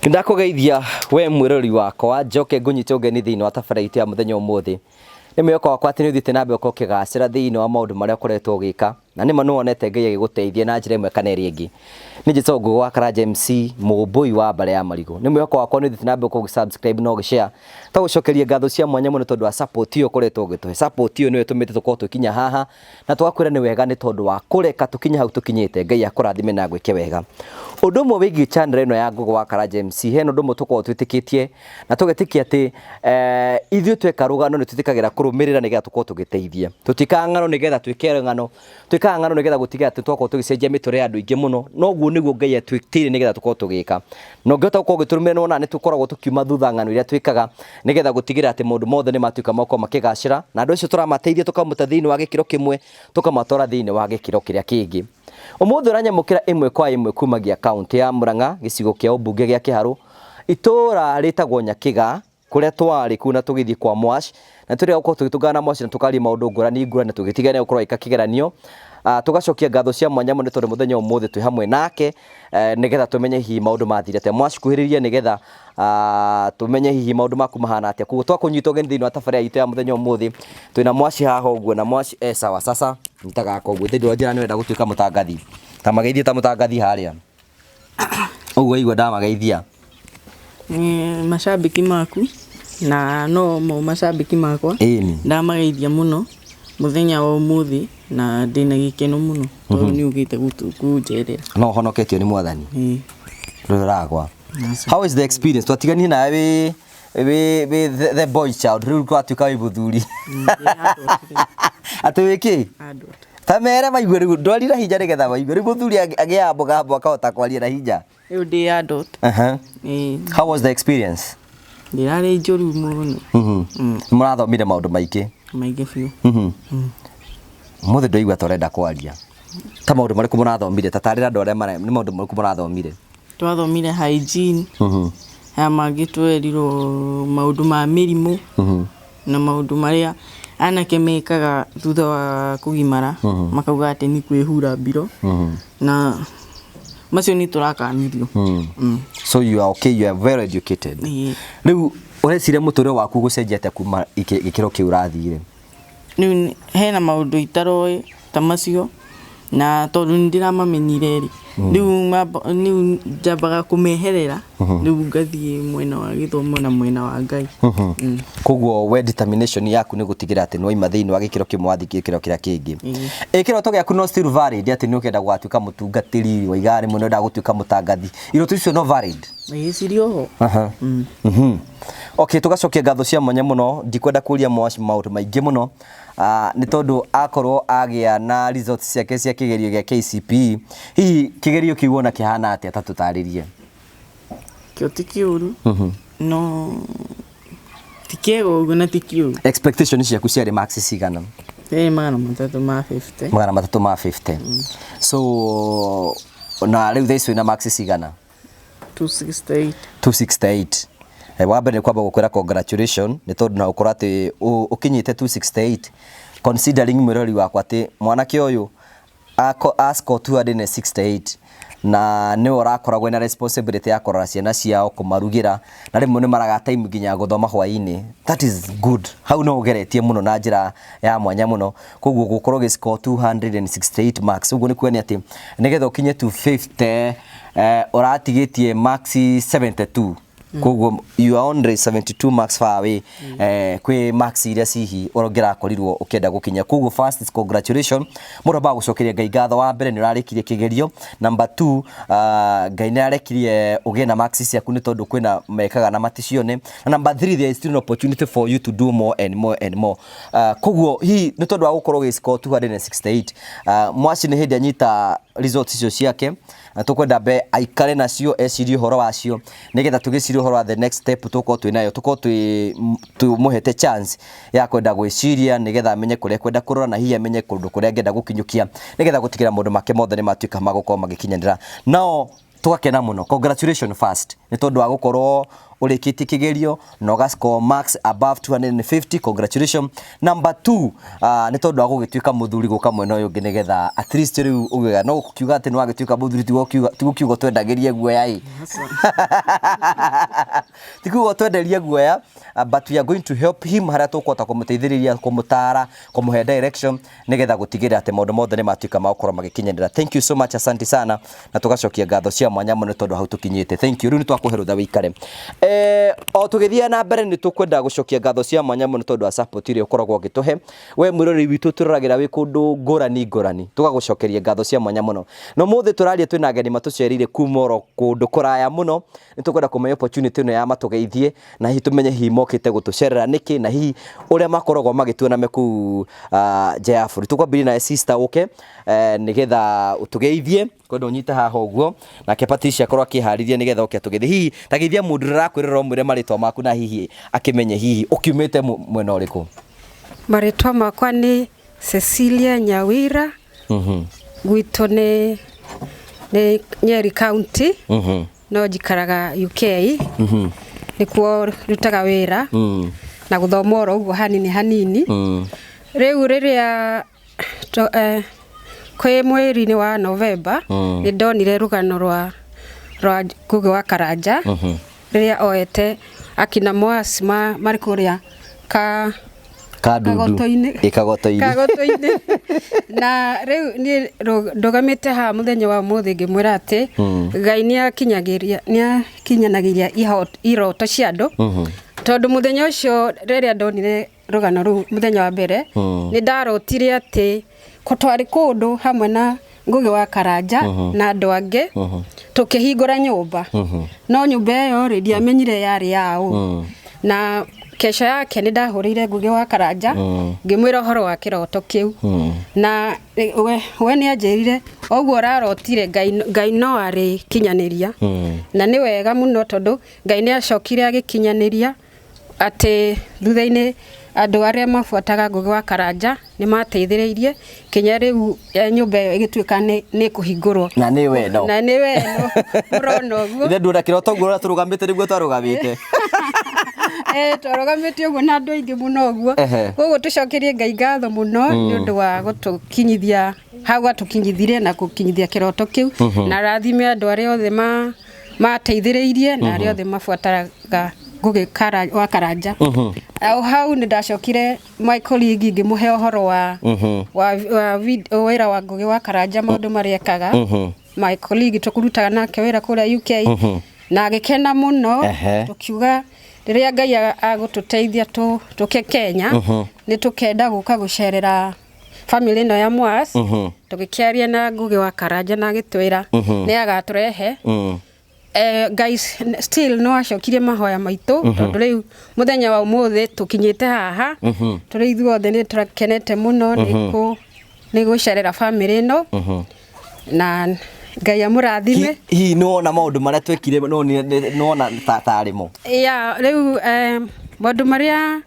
Ndakugeithia we mwirori wakwa njoke ngunyite ugeni thiini wa tabaraitu ya muthenya umuthi ni mweko wakwa ati ni uthite na mbere ukigacira thiini wa maundu maria ukoretwo ugika na ni manu wonete Ngai agiguteithia na njira imwe kana iri ingi ni Njitongo wa Karanja MC mumbui wa Mbare ya Marigo ni mweko wakwa ni uthite na mbere ugisubscribe no gishare ta gucokeria ngatho cia mwanya muno tondu wa support iyo ukoretwo ugituhe support iyo niwe tumite tukorwo tukinya haha na twakwira ni wega ni tondu wa kureka tukinya hau tukinyite Ngai akurathime na gwike wega undu mwe wigi channel ino ya Ngogo wa Karanja MC heno ndu mutuko twitikitie na tugetikia ati ithuĩ tweka rugano ni tutikagira kurumirira nigetha tukorwo tugiteithia tutika ng'ano nigetha twike ng'ano twika ng'ano nigetha gutiga ati twakorwo tugicenjia mitore andu ingi muno no guo niguo Ngai atwitire nigetha tukorwo tugika no ngihota gukorwo giturumira nona ni tukoragwo tukiuma thutha ng'ano iria twikaga nigetha gutigira ati maundu mothe ni matuika mako makigacira na andu acio turamateithia tukamuta thiini wa gikiro kimwe tukamatora thiini wa gikiro kiria kingi umuthi uranyamukira imwe kwa imwe kumagia kaunti ya Murang'a gicigo kia ubunge gia Kiharu itura ritagwo Nyakiga kuria twari kuna tugithii kwa Mwash na turi gukorwo tugitungana Mwash na tukari maundu ngurani ngurani tugitigania gukorwo ikakigeranio tugacokia ngatho cia mwanya muno tondu muthenya umuthi twi hamwe nake nigetha tumenye hihi maundu mathire te Mwash kuhiriria nigetha tumenye hihi maundu maku mahana atia kugo twakunyita ugeni thiini wa tabaria itu ya muthenya umuthi twina Mwash haha uguo na Mwash sawa sasa nitagaka uguo thiini wa njira ni wenda gutuika mutangathi ta mageithia ta mutangathi haria uguo igua ndamageithia mashabiki maku na no mo mashabiki makwa ndamageithia muno muthenya wa umuthi na ndina gikeno muno tondu ni ugite kunjerera no honoketio ni mwathani ruragwa. How is the experience twatigani na the boy child riu twatuika wi buthuri atwiki tamere maigwe riu ndwarira hinya nigetha maigwe riu buthuri agia mboga akahota kwaria na hinya riu ndi adult. How was the experience? Ndirari njuru muno murathomire maundu maingi biu muthe ndoigua torenda kwaria ta maundu mariku murathomire tatarira andu aria ni maundu mariku murathomire twathomire hygiene ya magitwerirwo maundu ma mirimu na maundu maria anake mekaga thutha wa kugimara makauga ati ni kwihura mbiro na macio ni turakanirio. So you are okay, you are very educated. Riu urecire mutore waku gucenjia ate kuma gikiro ki urathire ni hena maundu itaroi ta macio na tondu ndiramamenyire ri riu njambaga kumeherera riu ngathie mwena wa githomo na mwena wa Ngai. Koguo we determination yaku ni gutigira ati no ima thiini wa gikiro kimwe wathi gikiro kiria kingi kiroto giaku no still valid ati ni ukenda gwatuika mutungatiri wa igari muno nda gutuika mutangathi iroto icio no valid cirio okay tugacokia ngatho cia mwanya muno ndikwenda kuria Mwash maundu maingi muno ni tondu akorwo agia na results ciake cia kigerio gia KCPE hihi kigerio kiwona kihana atia tatutaririe kio tikiuru no tikego ugo na tikiuru expectations ciaku ciari max cigana magana matatu ma 50 so na riu thaici na max cigana 268 wambere kwamba gukwira congratulations ni tondu na ukora ati ukinyite 268 considering mwirori wakwa ati mwanake uyu asko 268 na ni urakoragwo na responsibility ya kurora ciana ciao kumarugira na rimwe ni maraga time nginya guthoma hwaini. That is good. How no ugeretie muno na njira ya mwanya muno koguo gukorwo giscore 268 marks uguo ni kuania ati nigetha ukinye 250 uratigitie max 72 koguo you are only 72 marks far away kwi max iria cihi urongera korirwo ukenda gukinya koguo first congratulations mura ba gucokeria Ngai ngatho wa mbere ni urarikirie kigerio number 2 Ngai ni arekirie ugie na max ciaku ni tondu kwina mekaga na maticione na number 3 there is still an opportunity for you to do more and more and more koguo hi ni tondu wa gukorwo giscore 268 Mwash ni hindi anyita results icio ciake tukwenda be aikare nacio ecirie horo wacio nigetha tugicirie horo wa the next step tuko twinayo tuko tumuhete chance ya kwenda gwiciria nigetha amenye kuria kwenda kurora na hihi amenye kundu kuria ngenda gukinyukia nigetha gutigira mundu make mothe ni matuika magukorwo magikinyanira no tugakena muno congratulations first ni tondu wa gukorwo ulikitie kigerio no score marks above 250. Congratulations. Number 2, ni tondu wa gugituika muthuri guka mwena uyu ngi nigetha at least riu ugiga no kukiuga ati no agituika muthuri tigukiuga twendagirie guoya tiguo twenderia guoya, but we are going to help him haria tukwota kumuteithiriria kumutara kumuhe direction nigetha gutigira ati maundu mothe ni matuika ma gukorwo magikinyanira. Thank you so much, asante sana na tugacokia ngatho cia mwanya muno tondu hau tukinyite. Thank you. Riu ni twakuhe rutha wikare o tugithia na mbere ni tukwenda gucokia ngatho cia mwanya muno tondu wa support iria ukoragwo gituhe we mwirori witu turaragira wi kundu ngurani tugagucokeria ngatho cia mwanya muno. No muthe turaria twina ageni matucerire kumoro kundu kuraya muno, ni tukwenda kumenya opportunity no ya matugeithie na hi tumenye hi mokite gutucerera niki na hi uria makoragwo magituona meku Jayafuri. Tukwambiri na sister uke nigetha utugeithie kwenda unyite haha uguo na Patricia korwo akihariria nigetha uke tugeithie hihi tageithia mundu rakwirira umwire maritwa maku na hihi akimenye hihi ukiumite mwena uriku. Maritwa makwa ni Cecilia Nyawira. Gwito ni Nyeri County. No jikaraga UK. Nikuo rutaga wira na guthoma oro uguo hanini. Riu riria kwe mweri ni wa November ni ndonire rugano rwa Ngugi wa Karanja riria oete akina Mwasi mari kuria kagotoine na riu ni ndogamite ha muthenya wa muthi ngimwira ati Ngai ni akinyanagiria iroto cia andu tondu muthenya ucio riria ndonire rugano ru muthenya wa mbere ni ndarotire ati kotwari kundu hamwe na Ngugi wa Karanja na andu ange tukihingura nyumba no nyumba iyo ri ndiamenyire yari yao na kesho yake ni ndahurire Ngugi wa Karanja ngimwira horo wa kiroto kiu na we ni anjirire oguo rarotire Ngai no ari kinyaniria na ni wega muno tondu Ngai ni acokire agikinyaniria ati thutha-ini andu aria mafuataga Ngugi wa Karanja ni mateithiriirie kinya riu nyumba iyo igituika ni kuhingurwo na ni weno murono guo inde ndura kiroto guo turugamite niguo twarugamite twarugamite uguo na andu aingi muno guo koguo tucokerie Ngai ngatho muno ni undu wa gutukinyithia hau atukinyithire na gukinyithia kiroto kiu na rathime andu aria othe mateithiriirie na aria othe mafuataga Ngugi wa Karanja. Hau ni ndacokire my colleague ngimuhe uhoro wa wira wa Ngugi wa Karanja maundu mariekaga my colleague tukurutaga nake wira kuri UK na agikena muno tukiuga riria Ngai agututeithia tuke Kenya ni tukenda guka gucerera family no ya Mwasi tugikiaria na Ngugi wa Karanja na gitwira ni agaturehe guys still no acokire mahoya maitu tondu riu muthenya wa umuthi tukinyite haha turi ithuothe ni turakenete muno ni gucerera family no na Ngai amurathime hi no na maundu maria twekire no na tarimo riu maundu maria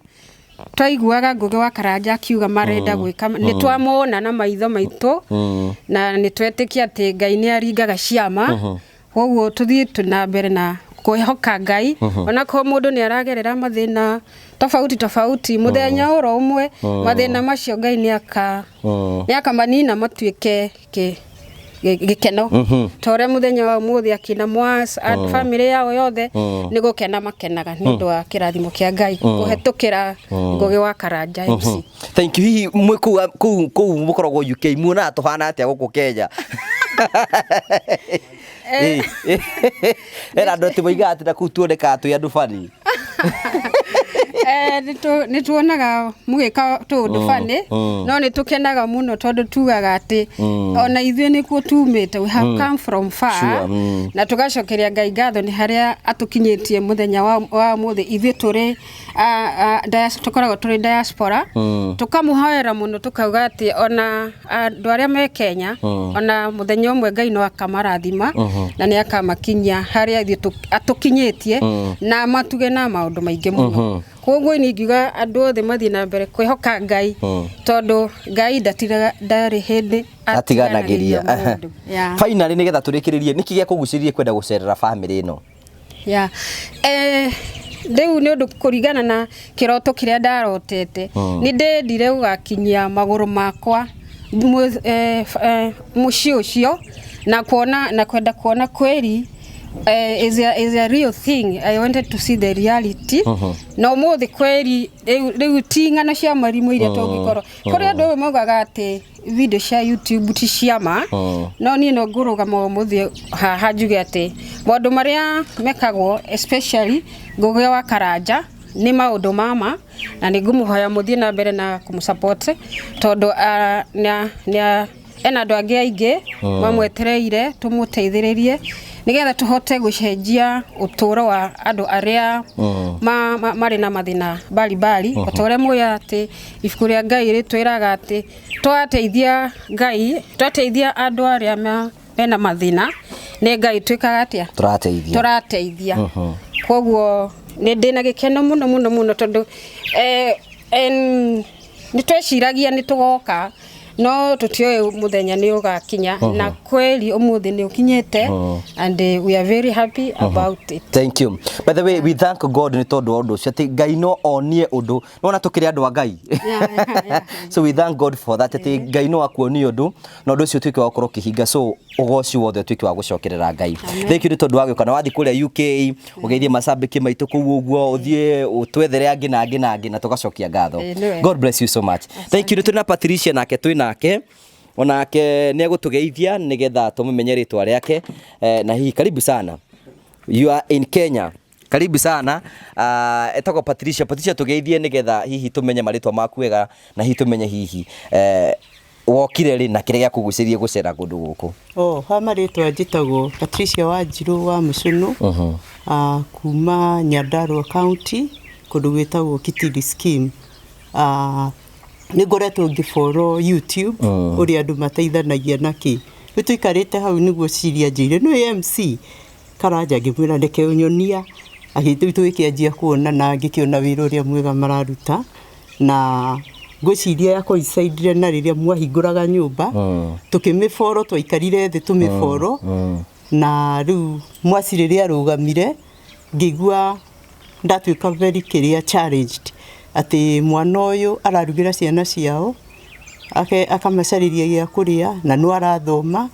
twaiguaga Ngugi wa Karanja akiuga marenda gwika ni twamona na maitho maitu na ni twetikia ati Ngai ni aringaga ciama koguo tuthii tuna mbere na kwihoka Ngai ona ko mundu ni aragerera mathina tofauti muthenya oro umwe mathina macio Ngai ni akamanina matuike gikeno tore muthenya wa umuthi akina Mwasi family yao yothe ni gukena makenaga ni ndu wa kirathimo kia Ngai kuhetukira Ngugi wa Karanja MC. Thank you. Hihi mwe ku mukoragwo UK muona tuhana atia guku Kenya era ndo tiboiga ati na kutuoneka tu ya dufani ni tuonaga mugika tundu fani no ni tukenaga muno tondu tugaga ati ona ithuĩ ni ku tumite we have come from far na tugacokeria Ngai ngatho ni haria atukinyitie muthenya wa muthi ithuĩ turi tukoragwo turi diaspora tukamuhoera muno tukauga ati ona andu aria me Kenya ona muthenya umwe Ngai no akamarathima na ni akamakinya haria ithuĩ atukinyitie na matuge na maundu maingi muno koguo ni ngiuga andu othe mathii na mbere kwihoka Ngai tondu Ngai ndari hindi atiganagiria finally nigetha turikiririe niki gia kuguciririe kwenda gucerera family ino ya rĩu nĩ ũndũ kũringana na kĩroto kĩrĩa ndarotete nĩ ndendire gũgakinyia magũrũ makwa mũciĩ ũcio na kwenda kuona kweli is a real thing. I wanted to see the reality. No mũthĩ kweli rĩu ti ng'ano cia marimũ iria tũngĩkorwo kũrĩ andũ maugaga atĩ video cia YouTube ti ciama no niĩ no ngũrũgama mũthĩ haha njuge atĩ maũndũ marĩa mekagwo especially Ngugi wa Karanja nĩ maũndũ mama na nĩ ngũmũhoya mũthiĩ na mbere na kũmũsupport tondũ ena andũ angĩ aingĩ mamwetereire tũmũteithĩrĩrie nigetha tuhote gucenjia uturo wa andu aria mari na mathina bali otorĩa muya ati ibuku rĩa Ngai ritwiraga ati twateithia Ngai twateithia andu aria mena mathina ne Ngai twikaga atia turateithia koguo ni ndina gikeno muno tondu ni tweciragia ni tugoka no tutioe muthenya ni ugakinya na kweli umuthi ni ukinyete and we are very happy about it. Thank you. By the way, we thank God ni tondu undu ucio ati Ngai no onie undu nona tukiri andu a Ngai. So we thank God for that ati Ngai no akuonie undu na undu ucio twike wa korwo kihinga so ugoci wothe twike wa gucokerera Ngai. Thank you tondu wagio kana wathi kuria UK ugeithie mashabiki maitu kuu uguo uthie utwethere angi na tugacokia ngatho. God bless you so much. Thank you tuna Patricia nake twina onake ni agutugeithia nigetha tumumenye ritwa riake na hihi karibu sana. You are in Kenya. Karibu sana. Etagwo Patricia tugeithie nigetha hihi tumenye maritwa maku wega na hihi tumenye hihi wokire ri na kire gya kugucirie gucera kundu guku. Ha maritwa njitagwo Patricia Wanjiru wa Mucunu kuma Nyandarua County kundu gwitagwo Kitili Scheme. Ni ngoretwo ngĩfollow YouTube uria andu mateithanagia naki tuikarite hau niguo ciria njire no MC Karanja ngimwira ndeke unyonia agitwikianjia kuona na ngikiona wira uria mwega mararuta na ngwiciria yako isaidire na riria mwahinguraga nyumba tukimifollow twaikarire thi tumifollow na riu mwaciriria rugamire ngigua ndatwika very career challenged ati mwana uyu ararugira ciana ciao akamacariria gya kuria na no arathoma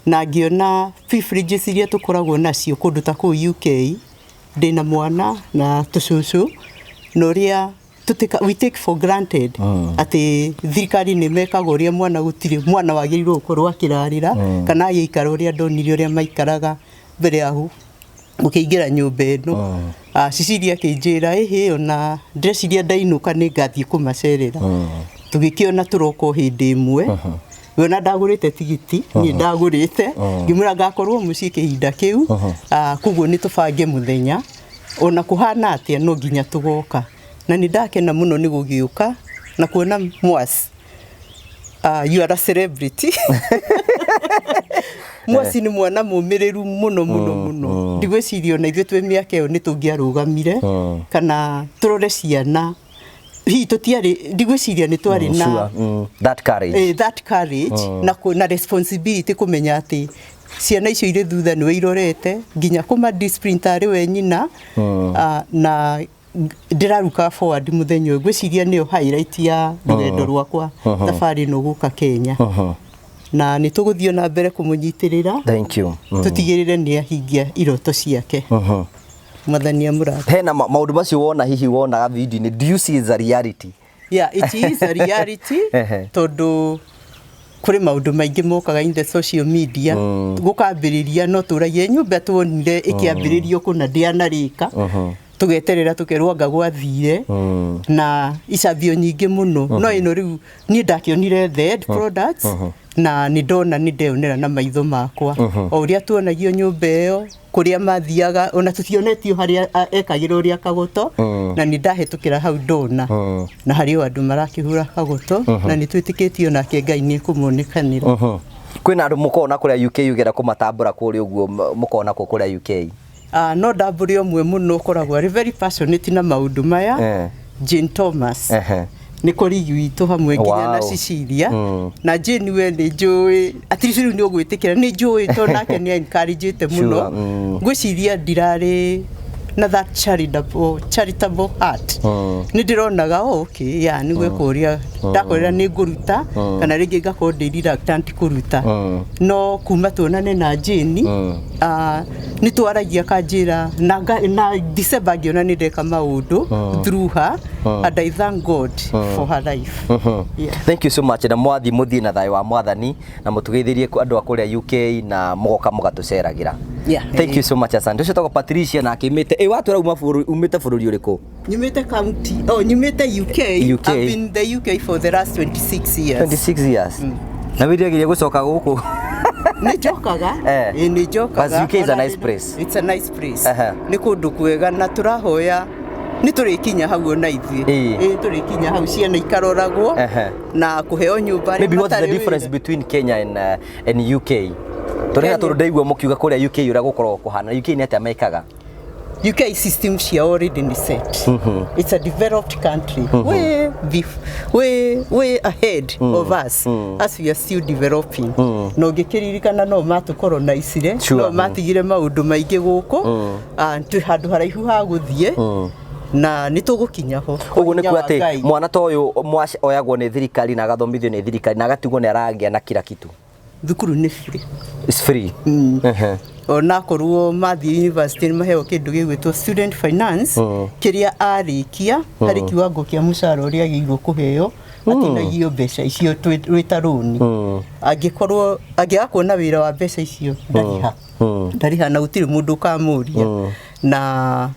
na ngiona privileges iria tukoragwo nacio kundu ta ku UK ndina mwana na tucucu noria we take for granted ati thirikari ni mekaga uria mwana gutiri mwana wagirirwo gukorwo akirarira kana yikara uria ndonire uria maikaraga mbere yahu ukiingira nyumba ino Cecilia kinjira ona ndreciria ndainuka ni ngathie kumacerera tugikiona turoko hindi imwe wona ndagurite tigiti ni ndagurite ngimura ngakorwo mucii kihinda kiu kuguo ni tubange muthenya ona kuhana atia no nginya tugoka na ni ndakena muno ni gugiuka na kuona mwasi you are a celebrity. Mwasi ni mwana mumiriru muno ndigwiciria na ithuĩ twe miaka iyo ni tungiarugamire kana turore ciana hi tutiari ndigwiciria ni twari na that courage na responsibility kumenya ati ciana icio ire thutha ni wirorete nginya kuma discipline tari we nyina na ndiraruka forward muthenya ngwiciria niyo highlight ya rugendo rwakwa tafari no guka Kenya na ni tuguthio na mbere kumunyitirira. Thank you. Tutigirire ni ahingia iroto ciake. Mathania murata hena maundu macio wona hihi wona video ni do you see is a reality? Yeah, it is a reality. Tondu kuri maundu maingi mokaga in the social media gukambiriria no turagie nyumba tuonire ikiambiririo kuna ndianarika tugeterera tukerwa ngagwathire na icambio nyingi muno no ino riu ni ndakionire the end products na ni ndona ni ndeonera na maitho makwa o uria tuonagio nyumba iyo kuria mathiaga ona tutionetio haria ekagira uria kagoto na ni ndahetukira hau ndona na hario andu marakihura kagoto na ni twitikitio nake Ngai ni kumuonekanira kwina andu mukona kuria UK yugera kumatambura kuri uguo mukona kuria UK no ndamburi omwe muno koragwo very passionate na maundu maya Jane Thomas nä korigi witå hamwe nginya na Cecilia na Jane we nä njå at least rä u nä å gwä tä kä ra nä njå to nake nä encourage må no ngwä ciria ndirarä na that charitable heart nä ndä ronaga ya nä gwä kå rä a ndakorera nä ngå ruta kana rä ngä ngakorwo ndä reluctant kå ruta no kuma tuonane na Jane nä twaragia kanjä ra na December ngä ona nä ndeka maå ndå through her and I thank God for her life. Thank you so much na mwathi muthii na thayo wa mwathani na mutugeithirie andu akuria UK na mugoka mugatuceragira. Thank you so much asante. Ucio toko Patricia na akimite watu ra umite bururi uriku? Nyumite county nyumite UK. I've been in the UK for the last 26 years. 26 years. Na wiregirie gucoka guku? Nijokaga nijokaga. UK is a nice place. It's a nice place. Ni kundu kwega na turahoya ni turikinya hau ona ithuĩ turikinya hau ciana ikaroragwo na kuheo nyumba. Maybe what's the difference between Kenya and UK? Turena turundaigua mukiuga kuria UK ura gukorwo kuhana UK ni atia mekaga? UK system she already set. It's a developed country. Way ahead of us as we are still developing. No ngikiririkana no matukolonizire no matigire maundu maingi guku tu handu haraihu ha guthie na nitugukinya ho. Uguo ni ku ati mwana to uyu oyagwo ni thirikari na agathomithio ni thirikari na agatigwo ni aragia na kila kitu. Thukuru ni free. It's free. Ona korwo mathi university maheo kindu gigwitwo student finance kiria arikia hari kiwango kia mucara uria agirwo kuheo atinagio mbeca icio twita roni angikorwo angiakuona wira wa mbeca icio ndariha na gutiri mundu kamuria na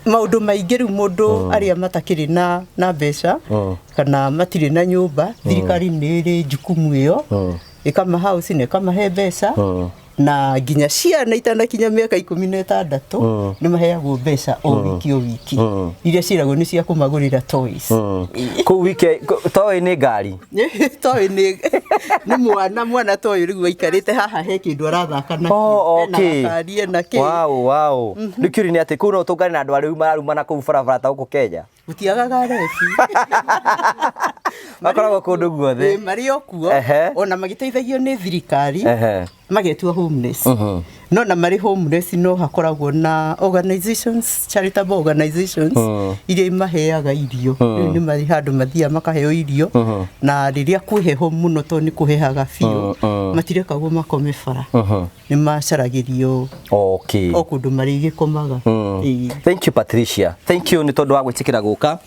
maundu maingi riu mundu aria matakiri na mbeca kana matiri na nyumba thirikari ni ri jukumu iyo ikama house ne kama he mbeca na nginya ciana itanakinya miaka 16 ni maheagwo mbeca o wiki iria ciragwo ni cia kumagurira toys ku wiki toy ni ngari toy ni mwana toy riu aikarite haha he kindu arathaka na okay wow nikiri ni ati ku no tungane na andu ariu mararuma na ku barabara ta uko Kenya utiagaga refi makoragwo kundu guothe mari okuo ona magiteithagio ni thirikari magetwa homeless no na mari homeless no hakoragwo na organizations charitable organizations iria maheaga irio ni mari handu mathia makaheo irio na riria kwiheho muno to ni kuhehaga biu matirekagwo makome bara ni macaragirio okundu mari gikomaga. Thank you Patricia, thank you ni tondu wa gwitikira guka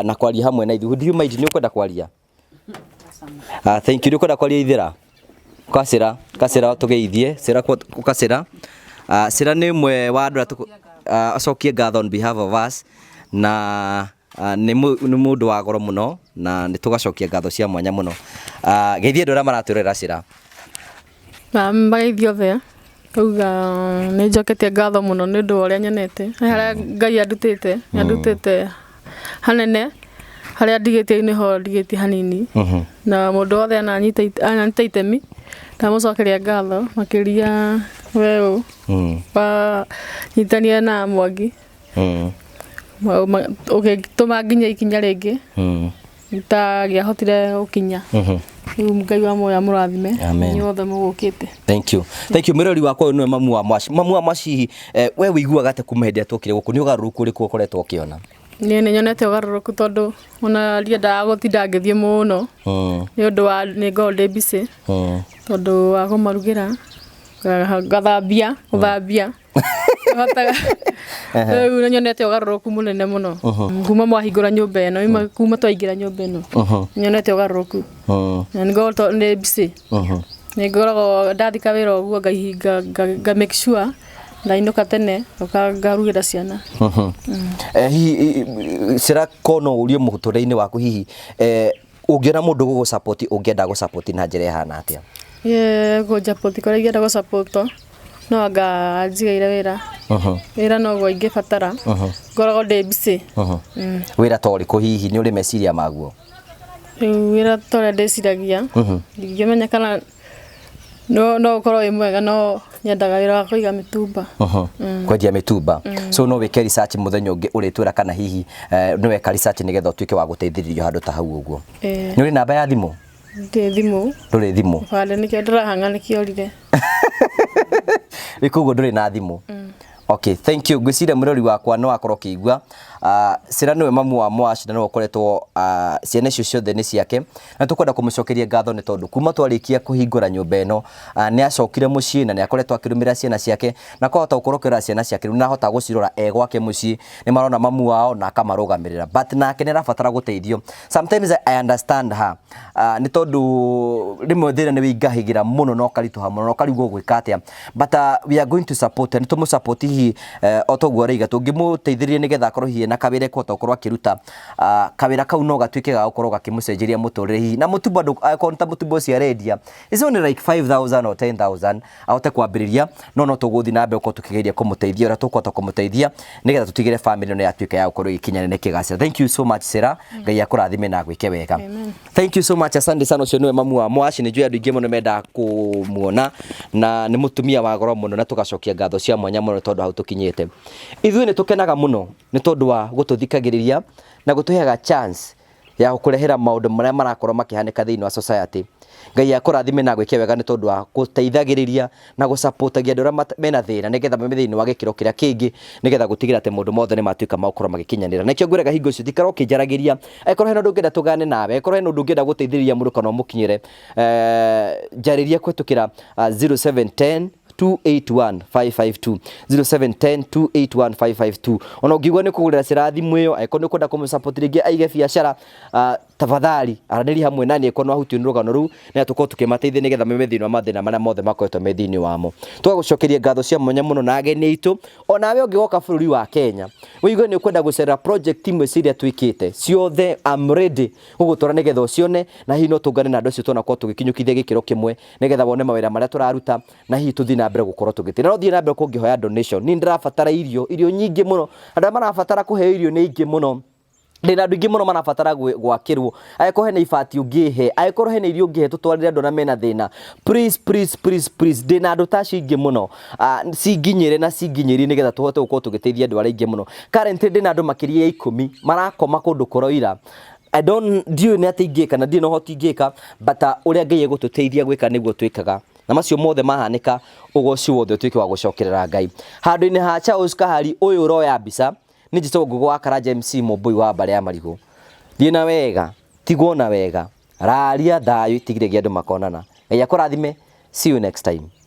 na kwaria hamwe na ithu. Do you mind ni ukwenda kwaria? Thank you. Ni ukwenda kwaria ithira kasira tugeithie sira kasira sira ni mwe wa andu acokie ngatho on behalf of us na ni mundu wa goro muno na ni tugacokia ngatho cia mwanya muno. Geithie andu aria maraturera sira mbageithio the uga ni njoketie ngatho muno ni ndu uria nyonete haria Ngai andutite hanene haria ndigitie ni ho ndigitie hanini na mundu othe ananyita itemi na mucokeria ngatho makiria weu pa nyitania na Mwangi tuma nginya ikinya ringi giahotire ukinya Ngai wa moya murathime ni othe mugukite. Thank you mirori wakwa no mamu wa maci we wiguaga te kumehendia tukire guku ni ugaruruku riku ukoretwo ukiona? Ni nyonete ugaruruku tondu ona rienda gutinda ngithie muno ni undu wa ni ngorwo busy tondu wa kumarugira gathambia Rĩu nyonete ugarũrũku munene muno. Kuma mwahingũra nyũmba ĩno, kuma twaingĩra nyũmba ĩno. Nyonete ugarũrũku. Na ngoragwo ndĩ busy. Nĩ ngoragwo ndathika wĩra ũguo nga make sure ndainũka tene ngarugĩra ciana. Hihi Sira kono urie mũtũrĩre-inĩ waku hihi ũngĩona mũndũ gũgũ support ũngĩenda gũ support na njĩra ihana atĩa? Go support kore ngĩenda gũ support no anga njigaire wĩra. Wĩra no gwa ingĩbatara. Ngoragwo ndĩ busy. Wĩra ta ũrĩkũ hihi nĩ ũrĩ meciria maguo? Wĩra ta ũrĩa ndĩciragia. Ndingĩmenya kana no ukorwo wi mwega no nyendaga wira wa kuiga mitumba kwendia mitumba so no wike research muthenya ungi uritwira kana hihi no weka research nigetha utuike wa guteithiririo handu ta hau uguo ni uri namba ya thimu ndi thimu nduri thimu bale nikio ndirahanga nikiorire ikugo nduri na thimu okay thank you gwicira murori wakwa no akorwo kiigua Sira niwe mamu wa Mwash na no ukoretwo ciana icio ciothe ni ciake na tukwenda kumucokeria ngatho ni tondu kuma twarikia kuhingura nyumba eno ni acokire mucii na ni akoretwo akirumira ciana ciake na kwahota gukorokera ciana ciake na hota gucirora gwake mucii ni marona mamu wao na akamarugamirira but nake ni arabatara guteithio sometimes I understand her ni tondu rimwe thina ni wingahigira muno no karituha muno no karigwo gwika atia but we are going to support ni tumu support hi otogwo reiga tungimuteithirie nigetha akorwo hi na kawira ko tokorwo akiruta kawira kau no gatuike ga gukorwo gakimucenjeria muturire hi na mutumba akonta mutumba cia redia is only like 5,000 or 10,000 ahote kwambiriria no tuguthi na mbe uko tukigeria kumuteithia ora tukwota kumuteithia nigetha tutigire family no yatuike ya gukorwo ikinyane kigacira. Thank you so much Sera, Ngai akurathime na gwike wega. Thank you so much, asante sana ucio niwe mamu wa Mwash ni juu andu ingi muno menda kumuona na ni mutumia wa goro muno na tugacokia ngatho cia mwanya muno tondu hau tukinyite ithui ni tukenaga muno ni tondu wa gututhikagiriria na gutuheaga chance ya gukurehera maundu maria marakorwo makihanika thiini wa society. Ngai akurathime na gwike wega ni tondu wa guteithagiriria na gusapotagia andu aria mena thina nigetha me thiini wa gikiro kiria kingi nigetha gutigira ate mundu mothe ni matuika makorwo magikinyanira nikio ngwiraga hingo icio tikaro kinjaragiria aikorwo hena ndungenda tugane nawe aikorwo hena ndungenda guteithiriria mundu kana mukinyire njariria kwetukira 0710 281 552 0710 281 552 ona ngigwa ni kugurira Sera thimu iyo aiko ni kwenda kumusupport ringi aige biashara tafadhali araniri hamwe nani aiko no ahuti nurugano ru na tuko tukimateithia nigetha meme thini wa mathina maria mothe makoretwo me thini wamo tugagucokeria ngatho cia mwanya muno na ageni itu ona we ungigoka bururi wa Kenya wigo ni kwenda gucera project imwe ciria twikite ciothe I'm ready gugutwara nigetha ucione na hihi no tungane na andu acio tona kwa tugikinyukithia gikiro kimwe nigetha wone mawira maria turaruta na hihi tuthi na mbere gukorwo tugitira no thii na mbere kungihoya donation ni ndirabatara irio nyingi muno andu marabatara kuheo irio ni ingi muno ndina andu ingi muno marabatara gwakirwo aikorwo hena ibati ungihe aikorwo hena irio ungihe tutwarire andu na mena thina please ndina andu taci ingi muno cinginyire na cinginyiri nigetha tuhote gukorwo tugiteithia andu aria ingi muno currently ndina andu makiria 10 marakoma kundu kuroira I don't do ni atingika na ndino hotingika but uria Ngai egututeithia gwika niguo twikaga na macio mothe mahanika ugoci wothe twike wa gucokerera Ngai handu-ini ha Charles Kahari uyu uroya mbica ni njito ngugo wa Karanja MC Moboi wa Mbare ya Marigo thiina wega tigwona wega raria thayu itigire andu makonana Ngai akurathime. See you next time.